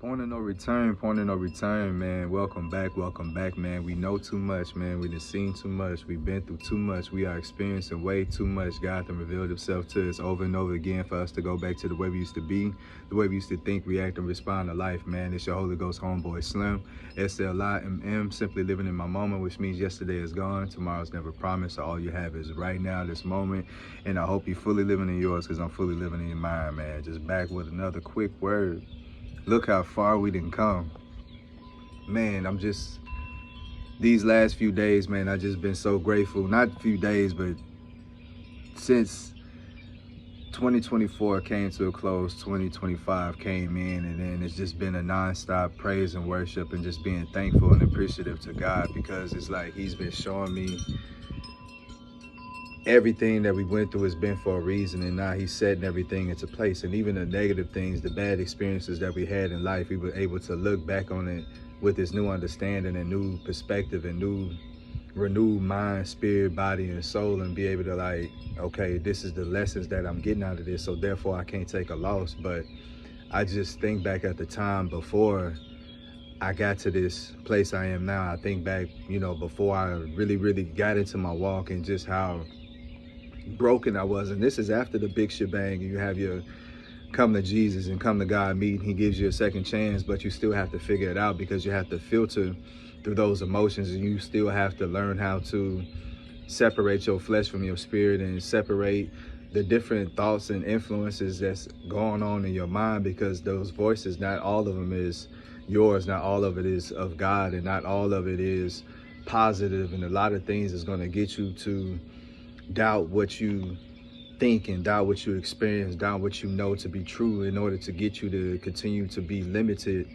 Point of no return, point of no return, man. Welcome back, man. We know too much, man. We done seen too much. We've been through too much. We are experiencing way too much. God done revealed himself to us over and over again for us to go back to the way we used to be, the way we used to think, react, and respond to life, man. It's your Holy Ghost homeboy, Slim, SLIMM, simply living in my moment, which means yesterday is gone, tomorrow's never promised. So all you have is right now, this moment. And I hope you're fully living in yours, because I'm fully living in mine, man. Just back with another quick word. Look how far we didn't come. Man, these last few days, man, I just been so grateful. Not a few days, but since 2024 came to a close, 2025 came in, and then it's just been a nonstop praise and worship and just being thankful and appreciative to God, because it's like he's been showing me everything that we went through has been for a reason, and now he's setting everything into place. And even the negative things, the bad experiences that we had in life, we were able to look back on it with this new understanding and new perspective and new renewed mind, spirit, body, and soul, and be able to like, okay, this is the lessons that I'm getting out of this, so therefore I can't take a loss. But I just think back at the time before I got to this place I am now. I think back, before I really got into my walk, and just how broken I was. And this is after the big shebang. You have your come to Jesus and come to God meet. He gives you a second chance, but you still have to figure it out, because you have to filter through those emotions, and you still have to learn how to separate your flesh from your spirit, and separate the different thoughts and influences that's going on in your mind, because those voices, not all of them is yours, not all of it is of God, and not all of it is positive. And a lot of things is going to get you to doubt what you think, and doubt what you experience, doubt what you know to be true, in order to get you to continue to be limited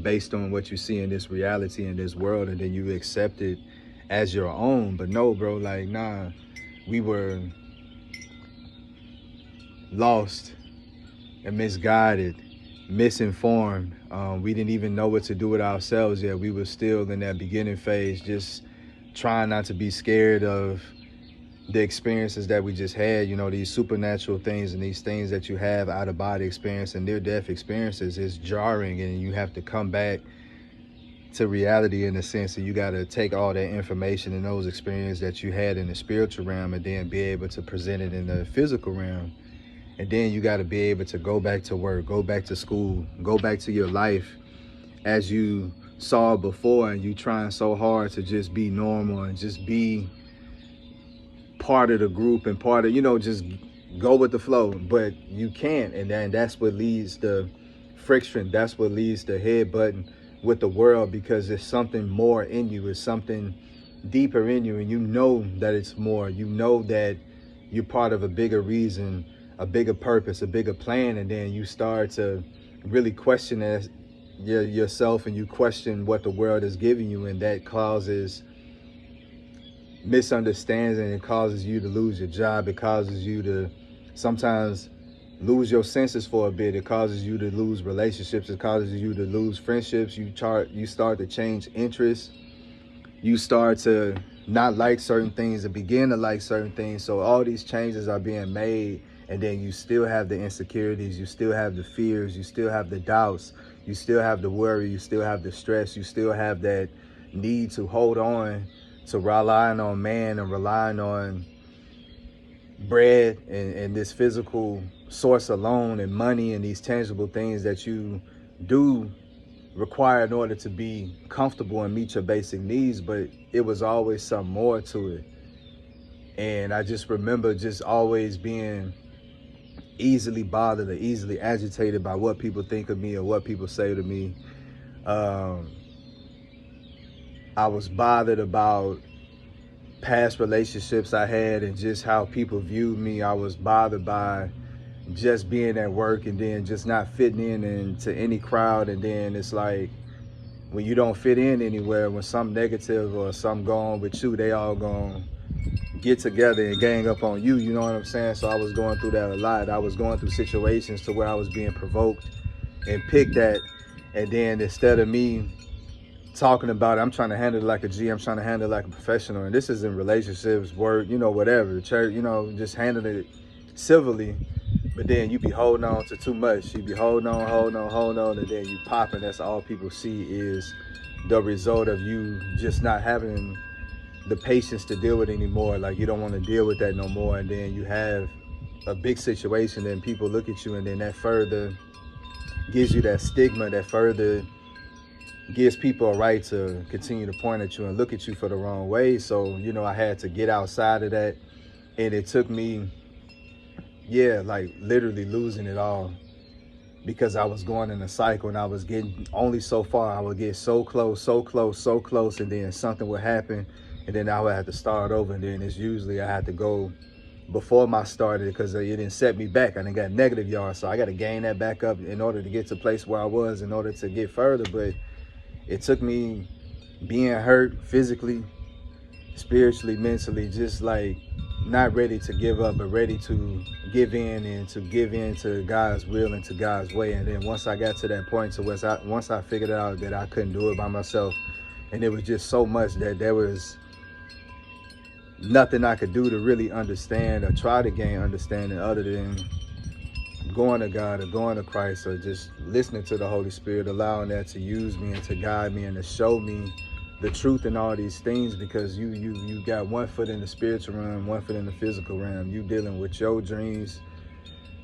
based on what you see in this reality, in this world, and then you accept it as your own. But no, bro, like, nah, we were lost and misguided, misinformed. We didn't even know what to do with ourselves yet. We were still in that beginning phase, just trying not to be scared of the experiences that we just had, these supernatural things and these things that you have out of body experience and near-death experiences is jarring, and you have to come back to reality, in the sense that you got to take all that information and those experiences that you had in the spiritual realm, and then be able to present it in the physical realm. And then you got to be able to go back to work, go back to school, go back to your life as you saw before, and you trying so hard to just be normal and just be part of the group and part of, just go with the flow. But you can't, and then that's what leads to friction. That's what leads to headbutting with the world, because there's something more in you. It's something deeper in you, and you know that it's more. You know that you're part of a bigger reason, a bigger purpose, a bigger plan, and then you start to really question yourself, and you question what the world is giving you, and that causes misunderstanding. It causes you to lose your job. It causes you to sometimes lose your senses for a bit. It causes you to lose relationships. It causes you to lose friendships. You start to change interests. You start to not like certain things and begin to like certain things. So all these changes are being made, and then you still have the insecurities. You still have the fears. You still have the doubts. You still have the worry. You still have the stress. You still have that need to hold on to relying on man and relying on bread and this physical source alone, and money and these tangible things that you do require in order to be comfortable and meet your basic needs. But it was always some more to it. And I just remember just always being easily bothered or easily agitated by what people think of me or what people say to me. I was bothered about past relationships I had and just how people viewed me. I was bothered by just being at work and then just not fitting in into any crowd. And then it's like, when you don't fit in anywhere, when something negative or something going with you, they all gonna get together and gang up on you. You know what I'm saying? So I was going through that a lot. I was going through situations to where I was being provoked and picked at. And then instead of me talking about it, I'm trying to handle it like a G. I'm trying to handle it like a professional. And this is in relationships, work, whatever, church, just handling it civilly. But then you be holding on to too much. You be holding on, and then you pop, and that's all people see is the result of you just not having the patience to deal with anymore. Like you don't want to deal with that no more, and then you have a big situation, then people look at you, and then that further gives you that stigma, that further gives people a right to continue to point at you and look at you for the wrong way. So, you know, I had to get outside of that, and it took me, yeah, like literally losing it all, because I was going in a cycle and I was getting only so far. I would get so close, and then something would happen, and then I would have to start over, and then it's usually I had to go before my started, because it didn't set me back. I didn't got negative yards, so I got to gain that back up in order to get to the place where I was, in order to get further. But it took me being hurt physically, spiritually, mentally, just like not ready to give up, but ready to give in, and to give in to God's will and to God's way. And then once I got to that point, to once I figured out that I couldn't do it by myself, and it was just so much that there was nothing I could do to really understand or try to gain understanding other than going to God or going to Christ, or just listening to the Holy Spirit, allowing that to use me and to guide me and to show me the truth in all these things. Because you got one foot in the spiritual realm, one foot in the physical realm. You dealing with your dreams,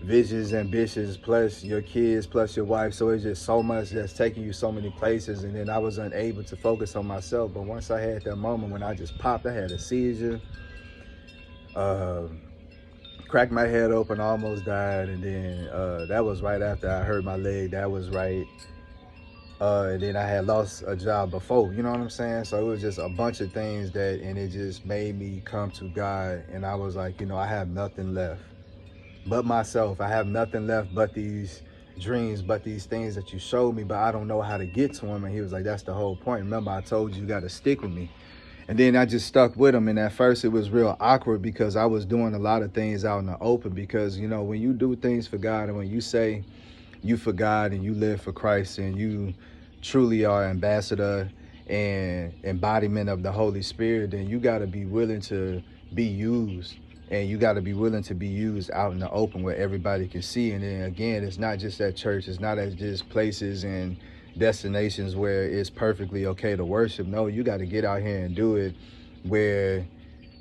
visions, ambitions, plus your kids, plus your wife. So it's just so much that's taking you so many places. And then I was unable to focus on myself. But once I had that moment when I just popped, I had a seizure, cracked my head open, almost died. And then that was right after I hurt my leg. That was right. And then I had lost a job before, you know what I'm saying? So it was just a bunch of things and it just made me come to God. And I was like, you know, I have nothing left but myself. I have nothing left but these dreams, but these things that you showed me, but I don't know how to get to them. And he was like, that's the whole point. Remember, I told you, you got to stick with me. And then I just stuck with him. And at first it was real awkward, because I was doing a lot of things out in the open. Because, you know, when you do things for God, and when you say you for God and you live for Christ, and you truly are ambassador and embodiment of the Holy Spirit, then you got to be willing to be used. And you got to be willing to be used out in the open where everybody can see. And then again, it's not just at church. It's not at just places and destinations where it's perfectly okay to worship. No, you got to get out here and do it where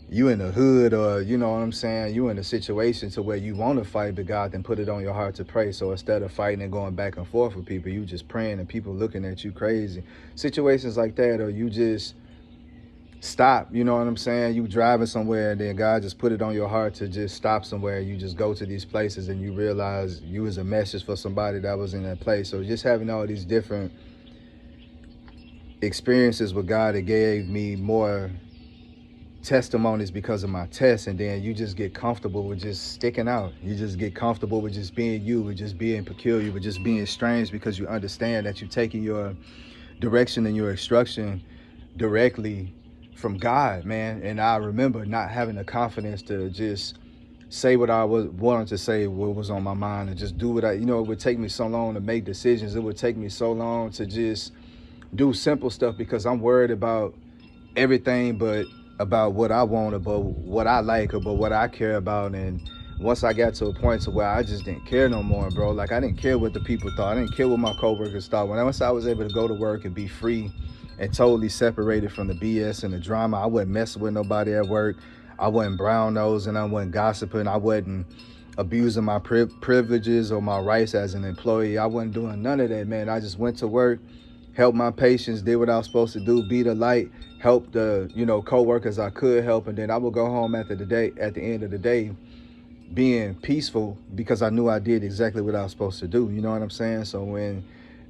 you in the hood, or, you know what I'm saying, you in a situation to where you want to fight, but God then put it on your heart to pray. So instead of fighting and going back and forth with people, you just praying and people looking at you crazy. Situations like that, or you just stop, you know what I'm saying? You driving somewhere and then God just put it on your heart to just stop somewhere. You just go to these places and you realize you was a message for somebody that was in that place. So just having all these different experiences with God, it gave me more testimonies because of my tests. And then you just get comfortable with just sticking out. You just get comfortable with just being you, with just being peculiar, with just being strange, because you understand that you're taking your direction and your instruction directly from God, man. And I remember not having the confidence to just say what I was wanting to say, what was on my mind, and just do what it would take me so long to make decisions. It would take me so long to just do simple stuff, because I'm worried about everything but about what I want, about what I like, about what I care about. And once I got to a point to where I just didn't care no more, bro. Like, I didn't care what the people thought. I didn't care what my coworkers thought. Once I was able to go to work and be free and totally separated from the BS and the drama, I wasn't messing with nobody at work. I wasn't brown nosing. I wasn't gossiping. I wasn't abusing my privileges or my rights as an employee. I wasn't doing none of that, man. I just went to work, helped my patients, did what I was supposed to do, be the light, help the co-workers I could help. And then I would go home at the end of the day being peaceful, because I knew I did exactly what I was supposed to do. You know what I'm saying? So when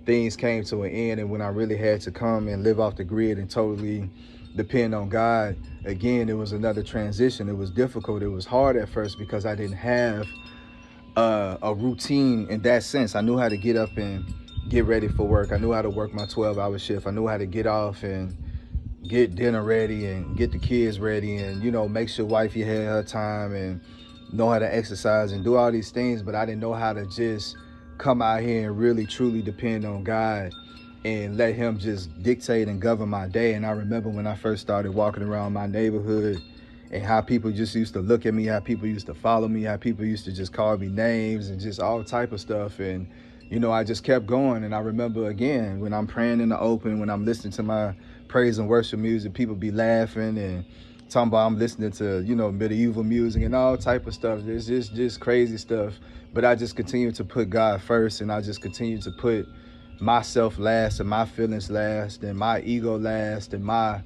things came to an end, and when I really had to come and live off the grid and totally depend on God, again, it was another transition. It was difficult. It was hard at first, because I didn't have a routine in that sense. I knew how to get up and get ready for work. I knew how to work my 12-hour shift. I knew how to get off and get dinner ready and get the kids ready, and make sure wifey had her time, and know how to exercise and do all these things. But I didn't know how to just come out here and really truly depend on God and let him just dictate and govern my day. And I remember when I first started walking around my neighborhood and how people just used to look at me, how people used to follow me, how people used to just call me names and just all type of stuff. And, you know, I just kept going. And I remember, again, when I'm praying in the open, when I'm listening to my praise and worship music, people be laughing and talking about I'm listening to, you know, medieval music and all type of stuff. It's just crazy stuff. But I just continue to put God first, and I just continue to put myself last and my feelings last and my ego last and my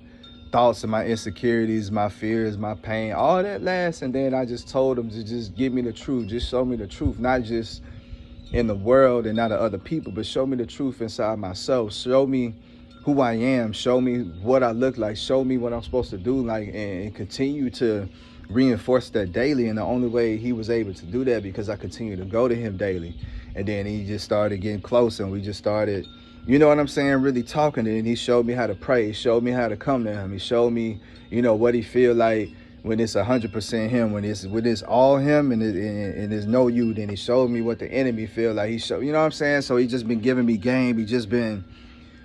thoughts and my insecurities, my fears, my pain, all that last. And then I just told him to just give me the truth, just show me the truth, not just in the world and not of other people, but show me the truth inside myself. Show me who I am, show me what I look like, show me what I'm supposed to do, like, and continue to reinforce that daily. And the only way he was able to do that because I continue to go to him daily. And then he just started getting closer, and we just started, you know what I'm saying, really talking. And he showed me how to pray, he showed me how to come to him, he showed me, you know, what he feel like when it's 100% him, when it's all him and there's no you. Then he showed me what the enemy feel like. He showed, you know what I'm saying? So he just been giving me game, he just been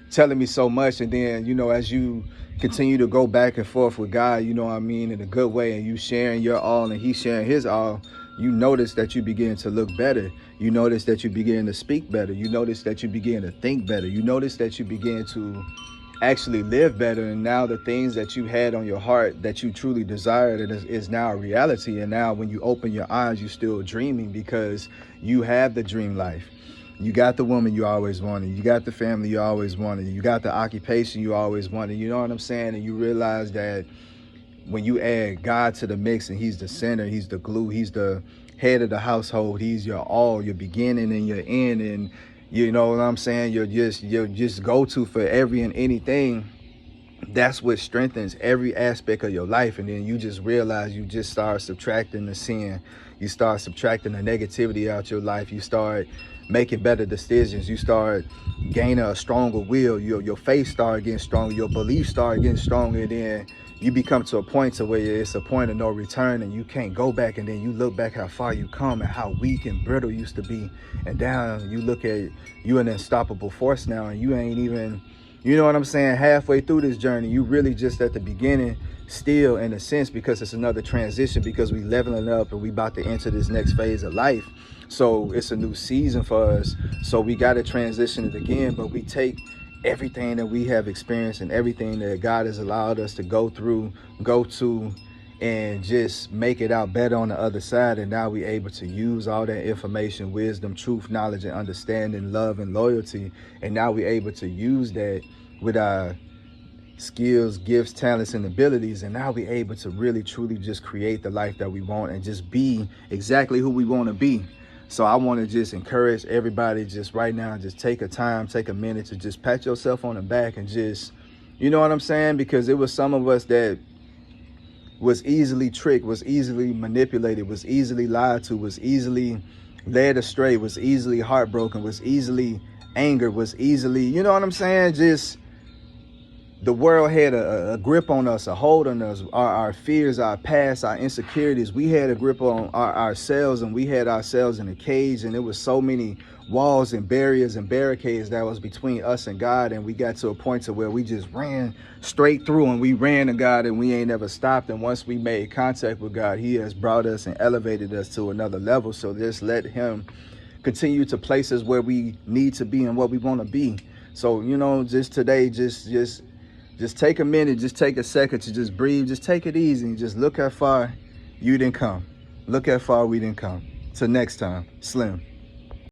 telling me so much. And then, you know, as you continue to go back and forth with God, you know what I mean, in a good way, and you sharing your all and he sharing his all, you notice that you begin to look better. You notice that you begin to speak better. You notice that you begin to think better. You notice that you begin to actually live better. And now the things that you had on your heart that you truly desired is now a reality. And now when you open your eyes, you're still dreaming because you have the dream life. You got the woman you always wanted. You got the family you always wanted. You got the occupation you always wanted. You know what I'm saying? And you realize that when you add God to the mix and he's the center, he's the glue, he's the head of the household, he's your all, your beginning and your end, and you know what I'm saying, you're just go-to for every and anything. That's what strengthens every aspect of your life. And then you just realize you just start subtracting the sin. You start subtracting the negativity out your life. You start making better decisions. You start gaining a stronger will. Your faith start getting stronger. Your beliefs start getting stronger. And then you become to a point to where it's a point of no return, and you can't go back. And then you look back how far you come and how weak and brittle you used to be. And down, you look at you an unstoppable force now, and you ain't even, you know what I'm saying, halfway through this journey. You really just at the beginning still, in a sense, because it's another transition, because we leveling up and we about to enter this next phase of life. So it's a new season for us. So we got to transition it again, but we take everything that we have experienced and everything that God has allowed us to go through, go to, and just make it out better on the other side. And now we're able to use all that information, wisdom, truth, knowledge, and understanding, love, and loyalty. And now we're able to use that with our skills, gifts, talents, and abilities. And now we're able to really, truly just create the life that we want and just be exactly who we want to be. So I want to just encourage everybody just right now, just take a minute to just pat yourself on the back and just, you know what I'm saying? Because it was some of us that was easily tricked, was easily manipulated, was easily lied to, was easily led astray, was easily heartbroken, was easily angered, was easily, you know what I'm saying? Just the world had a grip on us, a hold on us, our fears, our past, our insecurities. We had a grip on ourselves, and we had ourselves in a cage, and there was so many walls and barriers and barricades that was between us and God. And we got to a point to where we just ran straight through, and we ran to God, and we ain't never stopped. And once we made contact with God, he has brought us and elevated us to another level. So just let him continue to place us where we need to be and what we want to be. So, you know, just today, just take a minute, just take a second to just breathe, just take it easy, and just look how far you didn't come. Look how far we didn't come. Till next time, Slim.